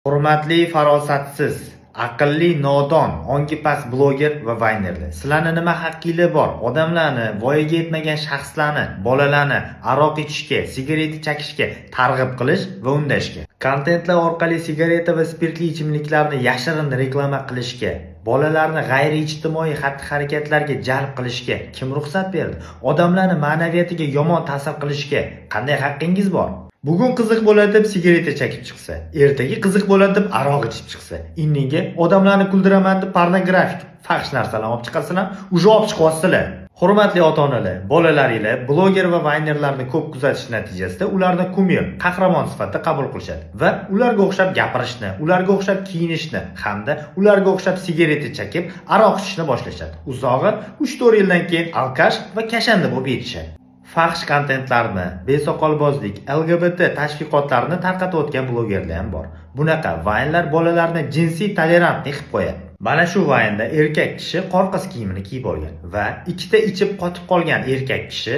Hurmatli farosatsiz, aqlli nodon, ongi past bloger va vaynerlar. Sizlarni nima haqqinglar bor? Odamlarni, voyaga yetmagan shaxslarni, bolalarni aroq ichishga, sigareta chekishga targ'ib qilish va undashga. Kontentlar orqali sigareta va spirtli ichimliklarni yashirin reklama qilishga, bolalarni g'ayriijtimoiy xatti-harakatlarga jalb qilishga kim ruxsat berdi? Odamlarni ma'naviyatiga yomon ta'sir qilishga qanday haqqingiz bor? Bugun qiziq bo'ladi deb sigareta chekib chiqsa, ertaga qiziq bo'ladi deb aroq ichib chiqsa, indinga odamlarni kuldiraman deb pornografik, fahsh narsalarni olib chiqasalar, uje olib chiqyapsizlar. Hurmatli ota-onalar, bolalaringlar bloger va vaynerlarni ko'p kuzatish natijasida ularni kumir, qahramon sifatida qabul qilishadi va ularga o'xshab gapirishni, ularga o'xshab kiyinishni hamda ularga o'xshab sigareta chekib, aroq ichishni boshlashadi. Uzog'i 3-4 yildan keyin alkash va kashanda bo'lib yetishadi. Fahsh kontentlarni, besoqolbozlik, LGBT tashviqotlarini tarqatayotgan blogerlar ham bor. Bunaqa vaynlar bolalarni jinsiy tolerantli qilib qo'yadi. Mana shu vaynda erkak kishi qor qiz kiyimini kiyib olgan va ikkita ichib qotib qolgan erkak kishi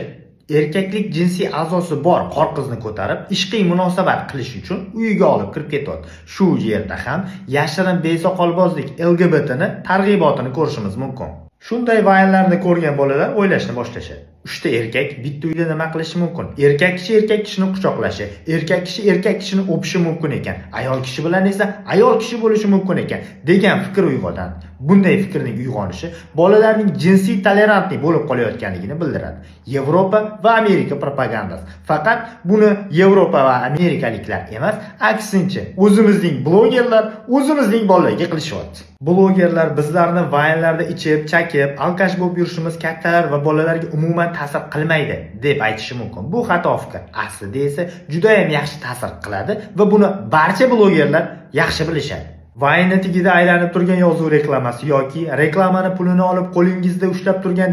erkaklik jinsiy a'zosi bor qor qizni ko'tarib, ishqiy munosabat qilish uchun uyiga olib kirib ketyapti. Shu yerda ham yashirin besoqolbozlik LGBTni targ'ibotini ko'rishimiz mumkin. Shunday vaynlarni ko'rgan bolalar o'ylashni boshlashadi. 3 ta erkak bitta uyda nima qilishi mumkin? Erkak kishini quchoqlashi, erkak kishini o'pishi mumkin ekan. Ayol kishi bilan esa ayol kishi bo'lishi mumkin ekan degan fikr uyg'onadi. Bunday fikrning uyg'onishi bolalarning jinsiy tolerantli bo'lib qolayotganligini bildiradi. Yevropa va Amerika propagandasi. Faqat buni Yevropa va amerikaliklar emas, aksincha o'zimizning blogerlar o'zimizning bolalarga qilishyapti. Blogerlar bizlarni vaynlarda ichib, chakib, alkash bo'lib yurishimiz kattalar va bolalarga umuman ta'sir qilmaydi deb aytishi mumkin. Bu xato fikr. Aslida esa juda ham yaxshi ta'sir qiladi va buni barcha blogerlar yaxshi bilishadi. Vaynni tagida aylanib turgan yozuv reklamasi yoki reklamani pulini olib qo'lingizda ushlab turgan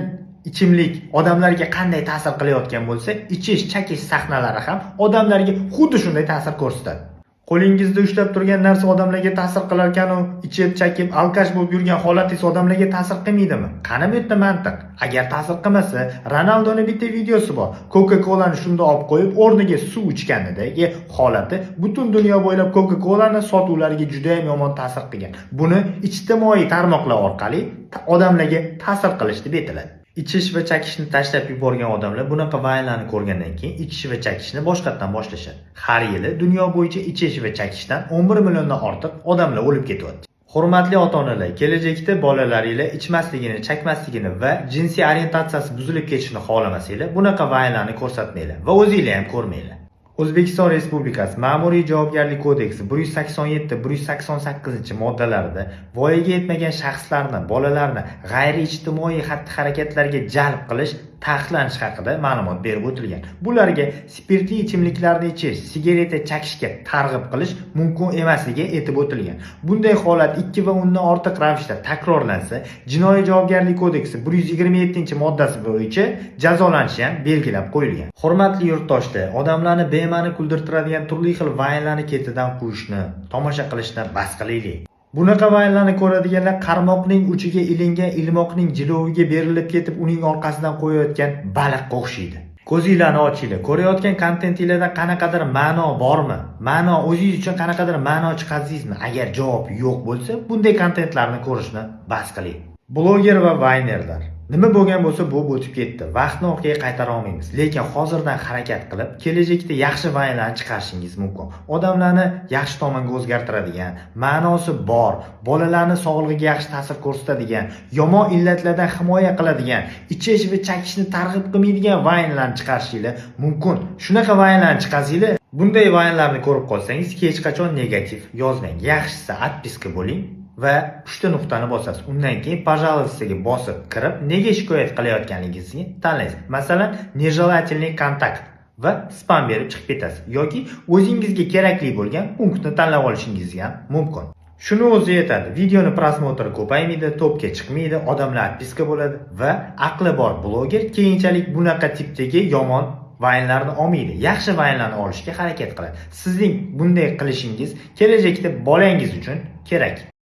ichimlik odamlarga qanday ta'sir qilayotgan bo'lsa, ichish, chakish sahnalari ham odamlarga xuddi shunday ta'sir ko'rsatadi. Qo'lingizda ushlab turgan narsa odamlarga ta'sir qilar ekan-u, ichib, chakib, alkash bo'lib yurgan holat esa odamlarga ta'sir qilmaydimi? Qani bu yerda mantiq? Agar ta'sir qilmasa, Ronaldoning bitta videosi bor. Coca-Cola'ni shunda olib qo'yib, o'rniga suv ichganidagi holati butun dunyo bo'ylab Coca-Cola'ni sotuvlariga juda ham yomon ta'sir qilgan. Buni ijtimoiy tarmoqlar orqali odamlarga ta'sir qilish deb aytiladi. Ichish va chakishni tashlab yuborgan odamlar bunaqa vaynlarni ko'rgandan keyin ichish va chakishni boshqatdan boshlashadi. Har yili dunyo bo'yicha ichish va chakishdan 11 milliondan ortiq odamlar o'lib ketyapti. Hurmatli ota-onalar, kelajakda bolalaringlar ichmasligini, chakmasligini va jinsiy orientatsiyasi buzilib ketishini xohlamasanglar, bunaqa vaynlarni ko'rsatmanglar va o'zingizlar ham ko'rmanglar. O'zbekiston Respublikasi Ma'muriy javobgarlik kodeksi 187-188-moddalarida voyaga yetmagan shaxslarni, bolalarni g'ayriijtimoiy xatti-harakatlarga jalb qilish taqiqlanishi haqida ma'lumot berib o'tilgan. Bularga spirtli ichimliklarni ichish, sigareta chekishga targ'ib qilish mumkin emasligi aytib o'tilgan. Bunday holat 2 va undan ortiq ravishda takrorlansa, Jinoiy javobgarlik kodeksi 127-moddasi bo'yicha jazolanishi ham belgilab qo'yilgan. Hurmatli yurtdoshlar, odamlarni bema'ni kuldirtiradigan turli xil vaynlarni ketidan qo'yishni, tomosha qilishni bas qilaylik. Bunaqa vaynlarni ko'radiganlar qarmoqning uchiga ilingan ilmoqning jiloviga berilib ketib, uning orqasidan qo'yayotgan baliqqa o'xshaydi. Ko'zinglarni ochinglar. Ko'rayotgan kontentingizda qanaqadir ma'no bormi? Ma'no o'zingiz uchun qanaqadir ma'no chiqardingizmi? Agar javob yo'q bo'lsa, bunday kontentlarni ko'rishni bas qiling. Bloger va vaynerlar. Nima bo'lgan bo'lsa, bu o'tib ketdi. Vaqtni orqaga qaytara olmaymiz, lekin hozirdan harakat qilib, kelajakda yaxshi vaynlarni chiqarishingiz mumkin. Odamlarni yaxshi tomonga o'zgartiradigan, ma'nosi bor, bolalarning sog'lig'iga yaxshi ta'sir ko'rsatadigan, yomon illatlardan himoya qiladigan, ichish va chakishni targ'ib qilmaydigan vaynlarni chiqarishingiz mumkin. Shunaqa vaynlarni chiqarsanglar, bunday vaynlarni ko'rib qolsangiz, hech qachon negativ yozmang. Yaxshisi atpiska bo'ling va uchta nuqtani bosasiz. Undan keyin pожалуйстаga bosib kirib, nega shikoyat qilayotganingizni tanlaysiz. Masalan, нежелательный kontakt va spam berib chiqib ketasiz yoki o'zingizga kerakli bo'lgan punktni tanlab olishingiz ham mumkin. Shuni o'zi yetadi. Videoni prosmotri ko'paymaydi, topga chiqmaydi, odamlar atpiska bo'ladi va aqli bor bloger keyinchalik bunaqa tipdagi yomon vaynlarni olmaydi. Yaxshi vaynlarni olishga harakat qiladi. Sizning bunday qilishingiz kelajakda bolangiz uchun kerak.